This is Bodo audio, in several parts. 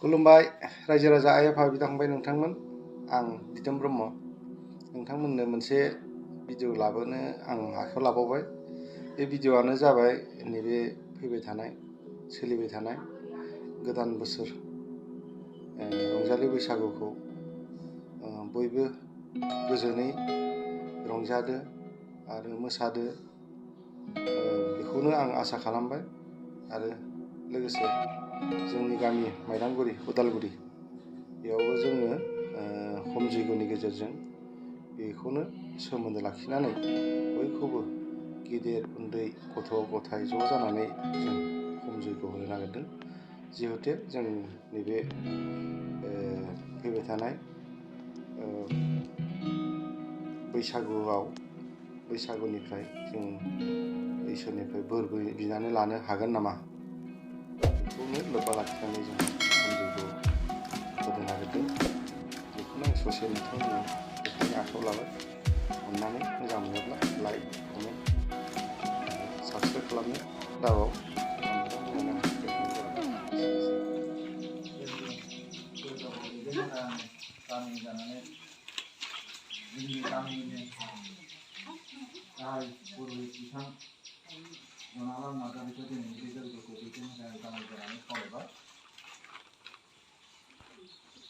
खुलुमबाय रायजो राजा आइ आफा बिदा फंबाय नोंथांमोन आं दिदम ब्रह्म नोंथांमोननो मोनसे भिडिअ लाबोनो आं आखायाव लाबावबाय बे भिडिअआनो जाबाय नैबे फैबाय थानाय सोलिबाय थानाय गोदान बोसोर रंजालि बैसागुखौ बयबो गोजोनै रंजादो आरो मोसादो बेखौनो आं आसा खालामबाय आरो लोगोसे जोंनि गामि माइदांगुरि उदालगुरि बेयावबो जोङो हम जैग'नि गेजेरजों बेखौनो सोमोन्दो लाखिनानै बयखौबो गिदिर उन्दै गथ' गथाय ज' जानानै जों हम जैग' होनो नागिरदों जिहेतु जों नैबे फैबाय थानाय बैसागुनिफ्राय जों इसोरनिफ्राय बोर बिनानै लानो हागोन नामा बेखौनो लोब्बा लाखिनानै जों हम जैग' होनो नागिरदों बेखौनो आं ससे नोंथांमोननो बेखायनो आखायाव लाबाय अननानै मोजां मोनोब्ला लाइक कमेन्ट साबस्क्राइब खालामनो दाबाव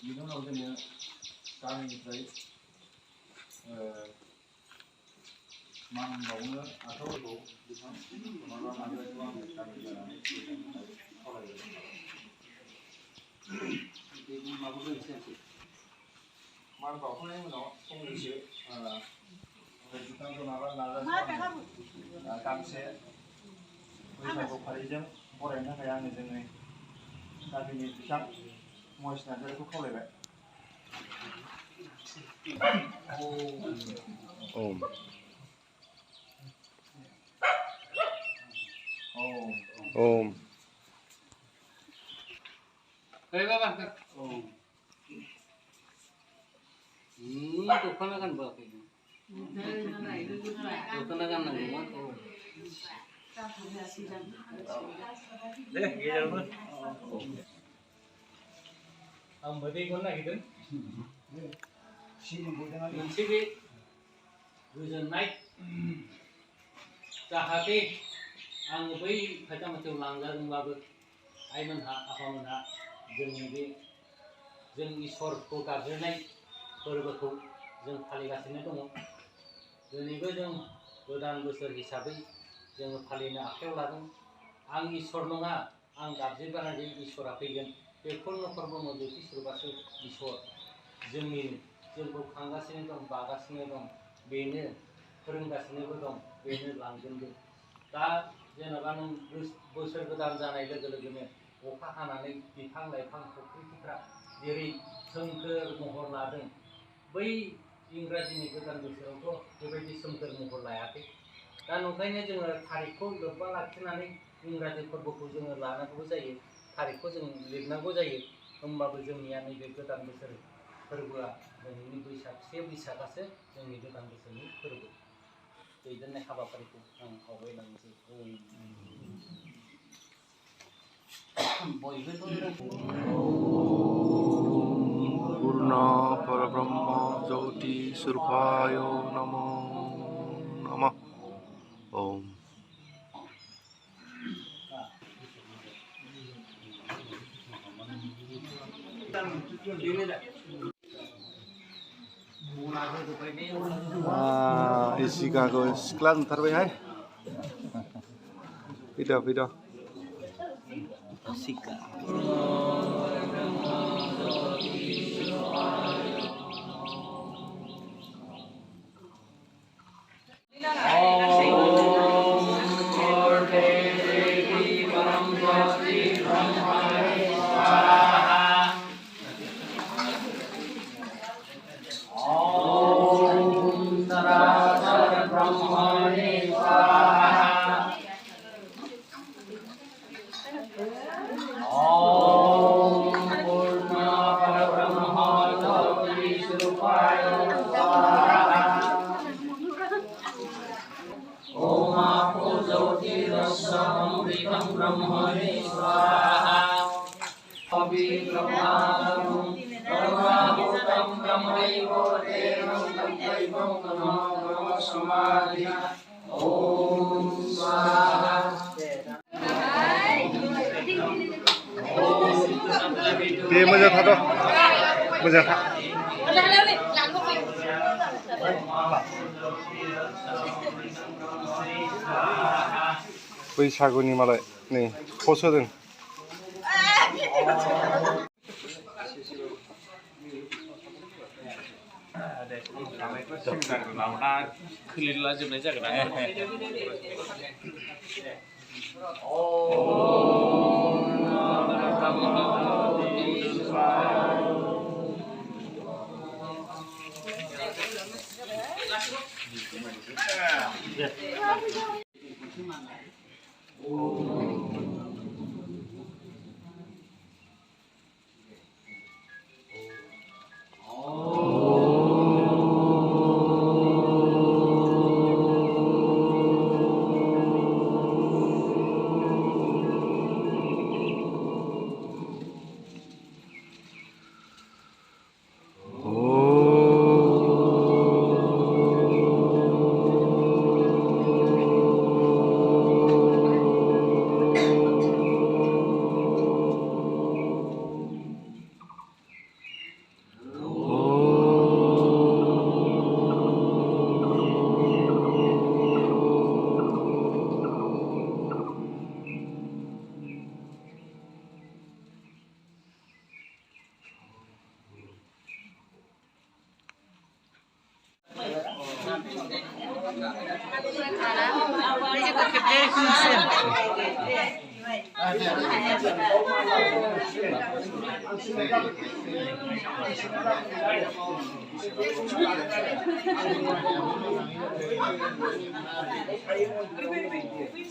बिनि उनाव जोङो गामिनिफ्राय मान बावनो आखाइफोरखौ बिथां नङाब्ला नाजानायखौ आङो गामि जानानै खावलायबाय मान बावखांनायनि उनाव फंनैसो बिथांखौ नाजानायखौ गांसे बैसागु फालिजों बरायनो थाखाय आङो जोंनि गामिनि बिथां महेश नार्जारिखौ खावलायबाय ओम दख'ना गानबोआखै दख'ना गाननांगौमोन दे गेजेरावनो आं बैखौनो नागिरदों मोनसे बे गोजोननाय जाहाथे आङो बै खायदामथियाव लांजादोंब्लाबो आइमोनहा आफामोनहा जोंनि बे जों इसोरखौ गाबज्रिनाय फोरबोखौ जों फालिगासिनो दङ दिनैबो जों गोदान बोसोर हिसाबै जोङो फालिनो आखायाव लादों आं इसोर नङा आं गाबज्रिबानो इसोरा फैगोन बेखौ न'खर ब्रह्म ज्योति सोरबासो इसोर जोंखौ खांगासिनो दं बागासिनो दं बेनो फोरोंगासिनोबो दं बेनो लांगोनबो दा जेनेबा नों बोसोर गोदान जानाय लोगो लोगोनो अखा हानानै बिफां लाइफां फुख्रिफ्रा जेरै सोमखोर महर लादों बै इंराजिनि गोदान बोसोरावथ' बेबायदि सोमखोर महर लायाखै दा नंखायनो जोङो थारिखखौ लोब्बा लाखिनानै इंराजि फोरबोखौ जोङो लानांगौ जायो थारिखखौ जों लिरनांगौ जायो होमबाबो जोंनिया नैबे गोदान बोसोर फोरबोआ जोंनि से बैसागासो जोंनि गोदान बोसोरनि फोरबो दैदेननाय हाबाफारिखौ आं आवगायलांनोसै पूर्ण परब्रह्म ज्योति स्वरूपाय नमो नमः ओम इसिगाखौ सिख्ला ओंखारबायहाय फैद' सिका Oh दे मोजां थाथ' मोजां था बैसागुनि मालाय नै पस्ट होदों खोलिला जोबनाय जागोन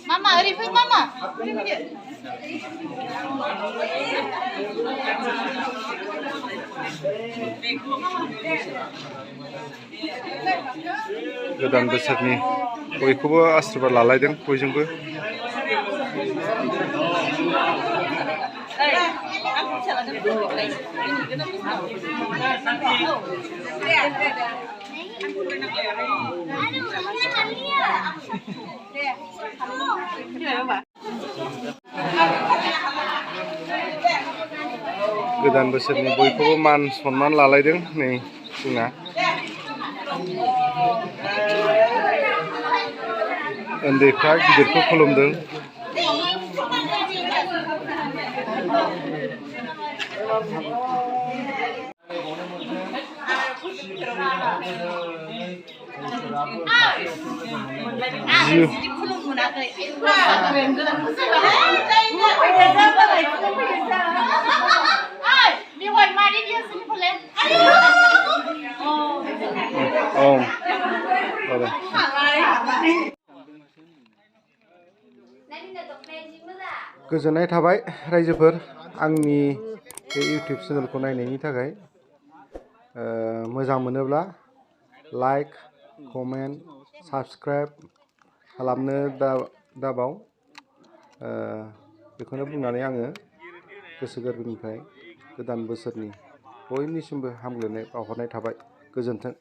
Mama, Arifin Mama. गोदान बोसोरनि बयखौबो आशीर्बाद लालायदों बयजोंबो गोदान बोसोरनि बयखौबो मान सनमान लालायदों नै जोंना उन्दैफ्रा गिदिरखौ खुलुमदों गोजोननाय थाबाय रायजोफोर आंनि बे इउटिउब चेनेलखौ नायनायनि थाखाय मोजां मोनोब्ला लाइक कमेन्ट साबस्क्राइब खालामनो दाबाव बेखौनो बुंनानै आङो गोसो गोरबोनिफ्राय गोदान बोसोरनि बयनिसिमबो हामग्लायनाय बावहरनाय थाबाय गोजोन्थों।